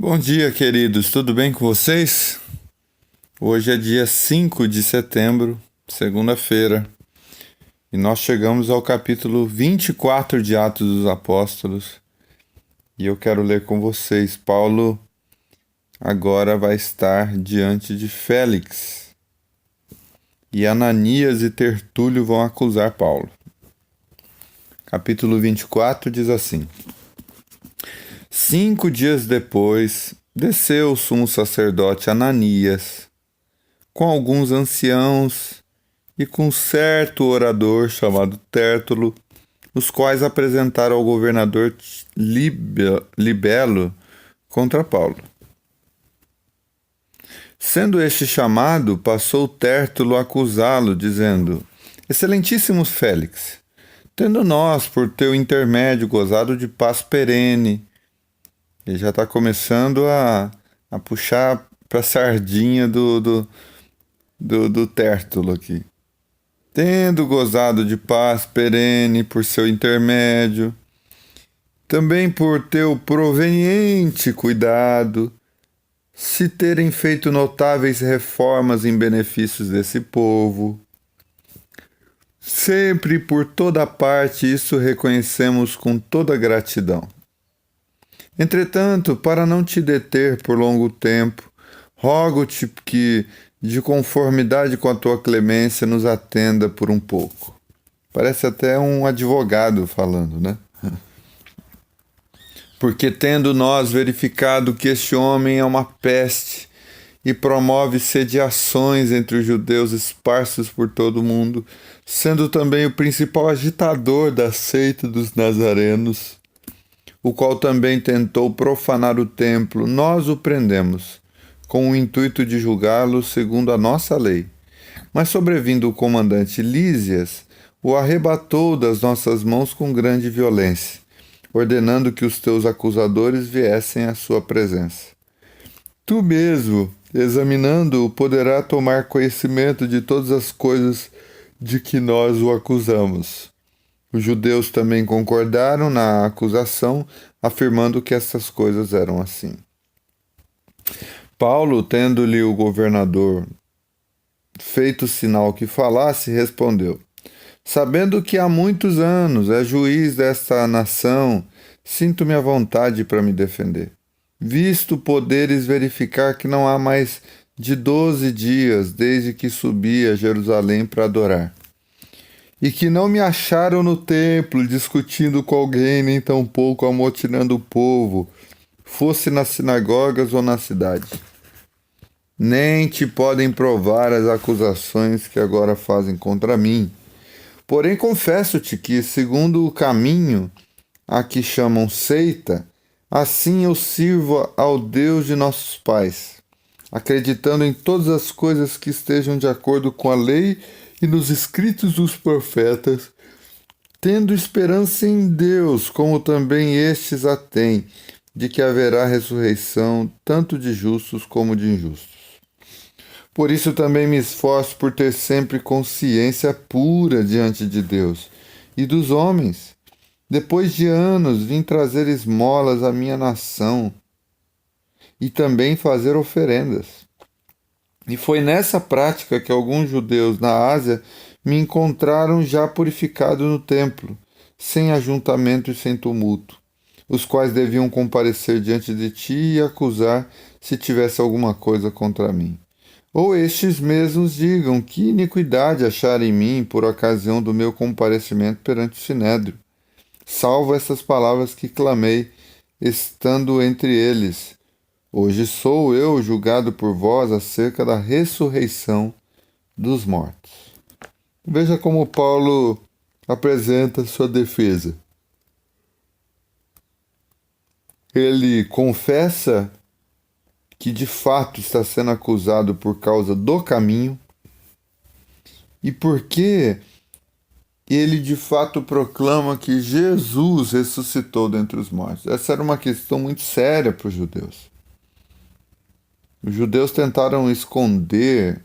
Bom dia, queridos. Tudo bem com vocês? Hoje é dia 5 de setembro, segunda-feira, e nós chegamos ao capítulo 24 de Atos dos Apóstolos. E eu quero ler com vocês. Paulo agora vai estar diante de Félix. E Ananias e Tertúlio vão acusar Paulo. Capítulo 24 diz assim: 5 dias depois, desceu o sumo sacerdote Ananias, com alguns anciãos e com certo orador chamado Tértulo, os quais apresentaram ao governador Libelo contra Paulo. Sendo este chamado, passou Tértulo a acusá-lo, dizendo: Excelentíssimo Félix, tendo nós, por teu intermédio, gozado de paz perene. Ele já está começando a puxar para a sardinha do Tértulo aqui. Tendo gozado de paz perene por seu intermédio, também por teu proveniente cuidado, se terem feito notáveis reformas em benefícios desse povo. Sempre por toda parte isso reconhecemos com toda gratidão. Entretanto, para não te deter por longo tempo, rogo-te que, de conformidade com a tua clemência, nos atenda por um pouco. Parece até um advogado falando, né? Porque tendo nós verificado que este homem é uma peste e promove sediações entre os judeus esparsos por todo o mundo, sendo também o principal agitador da seita dos nazarenos, o qual também tentou profanar o templo, nós o prendemos, com o intuito de julgá-lo segundo a nossa lei. Mas sobrevindo o comandante Lísias, o arrebatou das nossas mãos com grande violência, ordenando que os teus acusadores viessem à sua presença. Tu mesmo, examinando-o, poderá tomar conhecimento de todas as coisas de que nós o acusamos. Os judeus também concordaram na acusação, afirmando que essas coisas eram assim. Paulo, tendo-lhe o governador feito sinal que falasse, respondeu: Sabendo que há muitos anos é juiz desta nação, sinto-me à vontade para me defender. Visto poderes verificar que não há mais de 12 dias desde que subi a Jerusalém para adorar, e que não me acharam no templo discutindo com alguém, nem tampouco amotinando o povo, fosse nas sinagogas ou na cidade. Nem te podem provar as acusações que agora fazem contra mim. Porém, confesso-te que, segundo o caminho a que chamam seita, assim eu sirvo ao Deus de nossos pais, acreditando em todas as coisas que estejam de acordo com a lei e nos escritos dos profetas, tendo esperança em Deus, como também estes a têm, de que haverá ressurreição tanto de justos como de injustos. Por isso também me esforço por ter sempre consciência pura diante de Deus e dos homens. Depois de anos vim trazer esmolas à minha nação e também fazer oferendas. E foi nessa prática que alguns judeus na Ásia me encontraram já purificado no templo, sem ajuntamento e sem tumulto, os quais deviam comparecer diante de ti e acusar se tivesse alguma coisa contra mim. Ou estes mesmos digam que iniquidade acharam em mim por ocasião do meu comparecimento perante o Sinédrio, salvo essas palavras que clamei, estando entre eles: Hoje sou eu julgado por vós acerca da ressurreição dos mortos. Veja como Paulo apresenta sua defesa. Ele confessa que de fato está sendo acusado por causa do caminho e porque ele de fato proclama que Jesus ressuscitou dentre os mortos. Essa era uma questão muito séria para os judeus. Os judeus tentaram esconder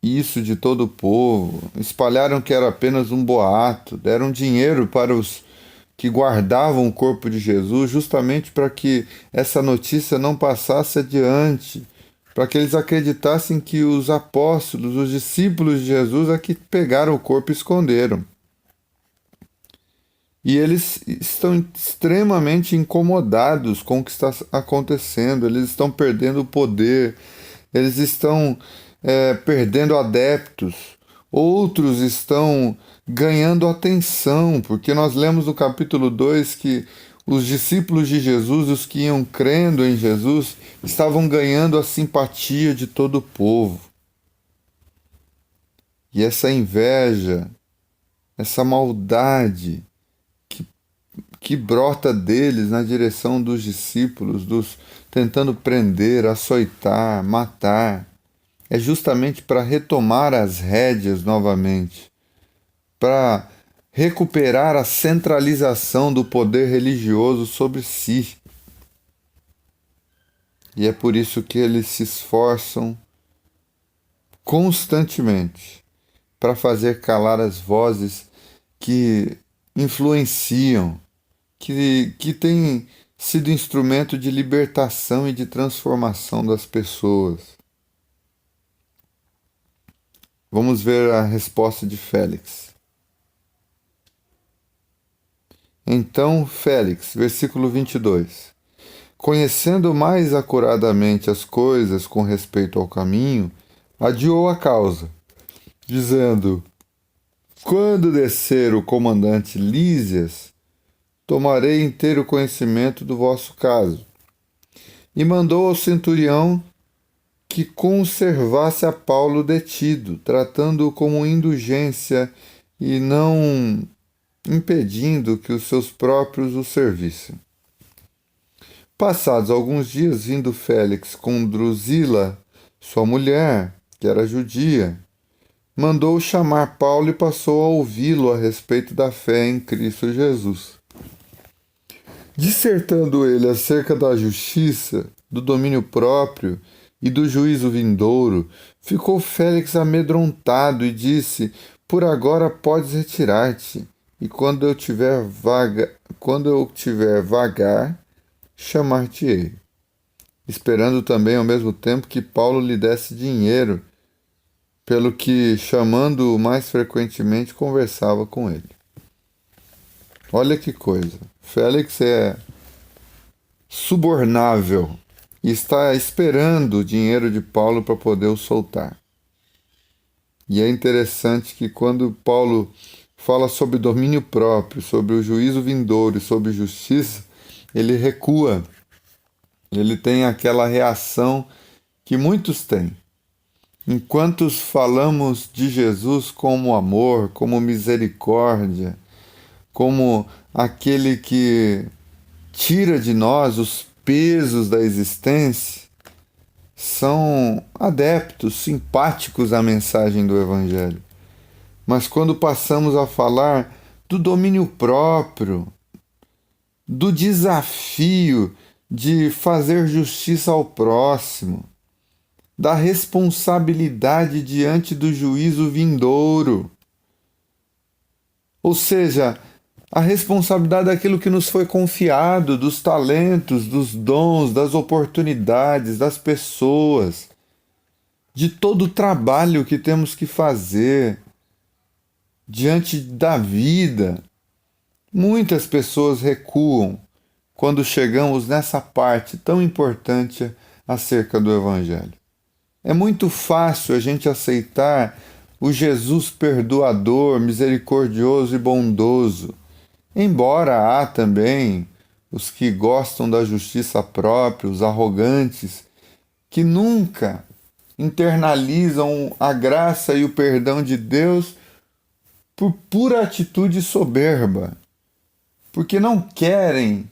isso de todo o povo, espalharam que era apenas um boato, deram dinheiro para os que guardavam o corpo de Jesus, justamente para que essa notícia não passasse adiante, para que eles acreditassem que os apóstolos, os discípulos de Jesus, é que pegaram o corpo e esconderam. E eles estão extremamente incomodados com o que está acontecendo, eles estão perdendo o poder, eles estão perdendo adeptos, outros estão ganhando atenção, porque nós lemos no capítulo 2 que os discípulos de Jesus, os que iam crendo em Jesus, estavam ganhando a simpatia de todo o povo. E essa inveja, essa maldade que brota deles na direção dos discípulos, tentando prender, açoitar, matar, é justamente para retomar as rédeas novamente, para recuperar a centralização do poder religioso sobre si. E é por isso que eles se esforçam constantemente para fazer calar as vozes que influenciam, que têm sido instrumento de libertação e de transformação das pessoas. Vamos ver a resposta de Félix. Então Félix, versículo 22. Conhecendo mais acuradamente as coisas com respeito ao caminho, adiou a causa, dizendo: quando descer o comandante Lísias, tomarei inteiro conhecimento do vosso caso. E mandou ao centurião que conservasse a Paulo detido, tratando-o como indulgência e não impedindo que os seus próprios o servissem. Passados alguns dias, vindo Félix com Drusila, sua mulher, que era judia, mandou chamar Paulo e passou a ouvi-lo a respeito da fé em Cristo Jesus. Dissertando ele acerca da justiça, do domínio próprio e do juízo vindouro, ficou Félix amedrontado e disse: por agora podes retirar-te, e quando eu tiver vagar, chamar-te-ei. Esperando também ao mesmo tempo que Paulo lhe desse dinheiro, pelo que, chamando-o mais frequentemente, conversava com ele. Olha que coisa. Félix é subornável e está esperando o dinheiro de Paulo para poder o soltar. E é interessante que quando Paulo fala sobre domínio próprio, sobre o juízo vindouro e sobre justiça, ele recua. Ele tem aquela reação que muitos têm. Enquanto falamos de Jesus como amor, como misericórdia, como aquele que tira de nós os pesos da existência, são adeptos, simpáticos à mensagem do Evangelho. Mas quando passamos a falar do domínio próprio, do desafio de fazer justiça ao próximo, da responsabilidade diante do juízo vindouro, ou seja, a responsabilidade daquilo que nos foi confiado, dos talentos, dos dons, das oportunidades, das pessoas, de todo o trabalho que temos que fazer diante da vida. Muitas pessoas recuam quando chegamos nessa parte tão importante acerca do Evangelho. É muito fácil a gente aceitar o Jesus perdoador, misericordioso e bondoso, embora há também os que gostam da justiça própria, os arrogantes, que nunca internalizam a graça e o perdão de Deus por pura atitude soberba, porque não querem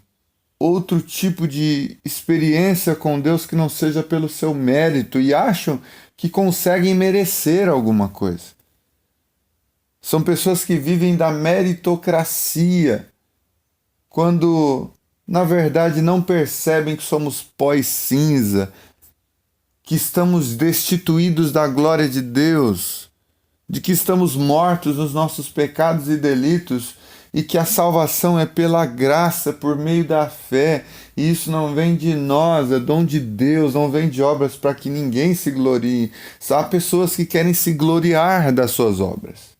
outro tipo de experiência com Deus que não seja pelo seu mérito e acham que conseguem merecer alguma coisa. São pessoas que vivem da meritocracia, quando, na verdade, não percebem que somos pó e cinza, que estamos destituídos da glória de Deus, de que estamos mortos nos nossos pecados e delitos e que a salvação é pela graça, por meio da fé, e isso não vem de nós, é dom de Deus, não vem de obras para que ninguém se glorie. Há pessoas que querem se gloriar das suas obras,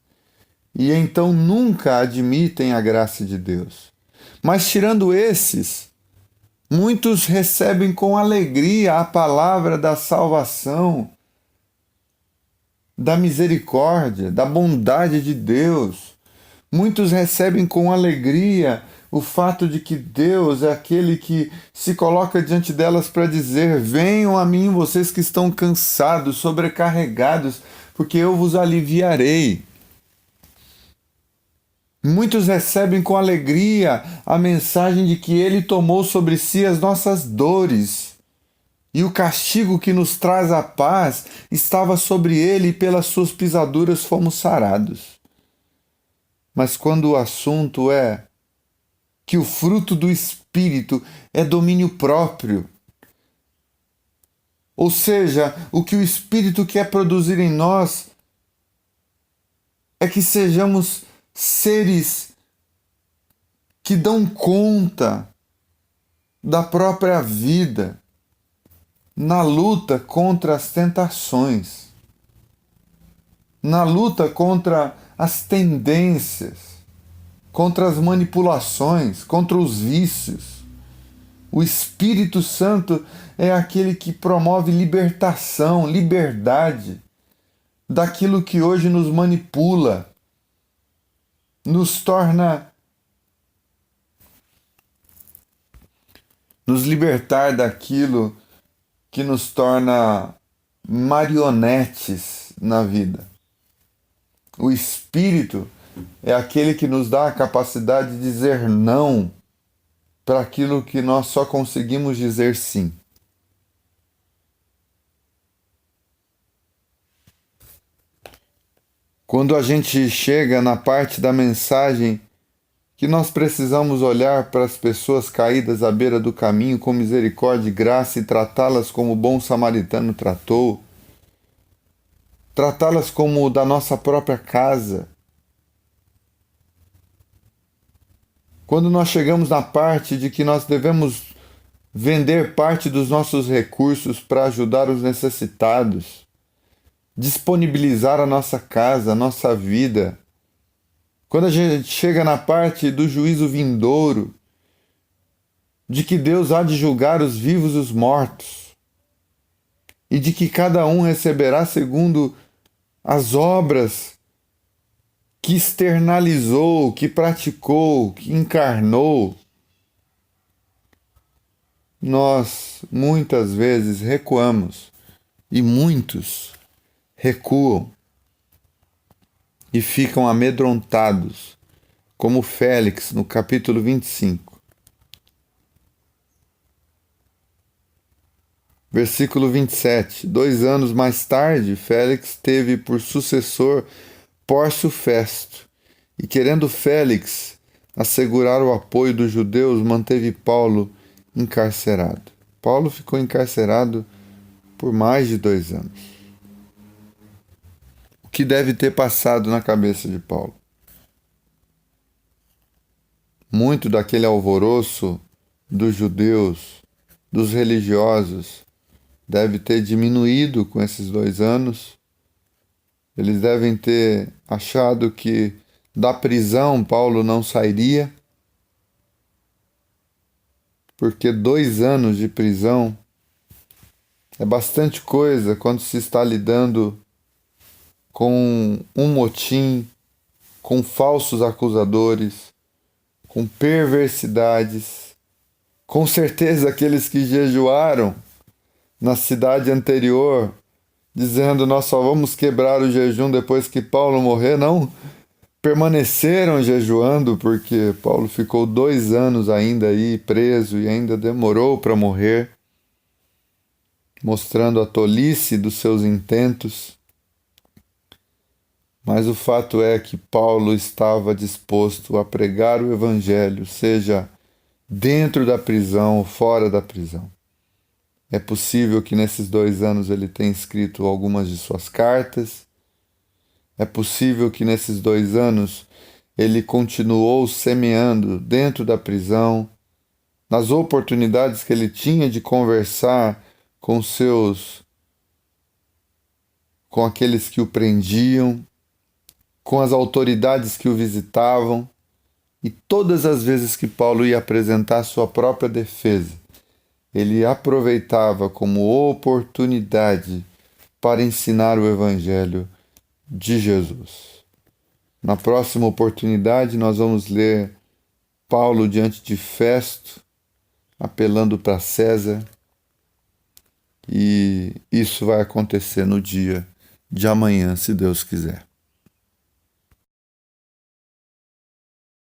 e então nunca admitem a graça de Deus. Mas tirando esses, muitos recebem com alegria a palavra da salvação, da misericórdia, da bondade de Deus. Muitos recebem com alegria o fato de que Deus é aquele que se coloca diante delas para dizer: venham a mim, vocês que estão cansados, sobrecarregados, porque eu vos aliviarei. Muitos recebem com alegria a mensagem de que Ele tomou sobre si as nossas dores, e o castigo que nos traz a paz estava sobre Ele, e pelas suas pisaduras fomos sarados. Mas quando o assunto é que o fruto do Espírito é domínio próprio, ou seja, o que o Espírito quer produzir em nós é que sejamos seres que dão conta da própria vida na luta contra as tentações, na luta contra as tendências, contra as manipulações, contra os vícios. O Espírito Santo é aquele que promove libertação, liberdade daquilo que hoje nos manipula, nos libertar daquilo que nos torna marionetes na vida. O Espírito é aquele que nos dá a capacidade de dizer não para aquilo que nós só conseguimos dizer sim. Quando a gente chega na parte da mensagem que nós precisamos olhar para as pessoas caídas à beira do caminho com misericórdia e graça e tratá-las como o bom samaritano tratou, tratá-las como da nossa própria casa. Quando nós chegamos na parte de que nós devemos vender parte dos nossos recursos para ajudar os necessitados, disponibilizar a nossa casa, a nossa vida. Quando a gente chega na parte do juízo vindouro, de que Deus há de julgar os vivos e os mortos, e de que cada um receberá segundo as obras que externalizou, que praticou, que encarnou, nós muitas vezes recuamos, e muitos recuam e ficam amedrontados, como Félix no capítulo 25. Versículo 27. 2 anos mais tarde, Félix teve por sucessor Pórcio Festo, e querendo Félix assegurar o apoio dos judeus, manteve Paulo encarcerado. Paulo ficou encarcerado por mais de 2 anos. O que deve ter passado na cabeça de Paulo? Muito daquele alvoroço dos judeus, dos religiosos, deve ter diminuído com esses 2 anos. Eles devem ter achado que da prisão Paulo não sairia, porque 2 anos de prisão é bastante coisa quando se está lidando com um motim, com falsos acusadores, com perversidades. Com certeza aqueles que jejuaram na cidade anterior, dizendo nós só vamos quebrar o jejum depois que Paulo morrer, não permaneceram jejuando, porque Paulo ficou 2 anos ainda aí preso e ainda demorou para morrer, mostrando a tolice dos seus intentos. Mas o fato é que Paulo estava disposto a pregar o Evangelho, seja dentro da prisão ou fora da prisão. É possível que nesses 2 anos ele tenha escrito algumas de suas cartas. É possível que nesses 2 anos ele continuou semeando dentro da prisão, nas oportunidades que ele tinha de conversar com aqueles que o prendiam, com as autoridades que o visitavam, e todas as vezes que Paulo ia apresentar sua própria defesa, ele aproveitava como oportunidade para ensinar o Evangelho de Jesus. Na próxima oportunidade, nós vamos ler Paulo diante de Festo, apelando para César, e isso vai acontecer no dia de amanhã, se Deus quiser.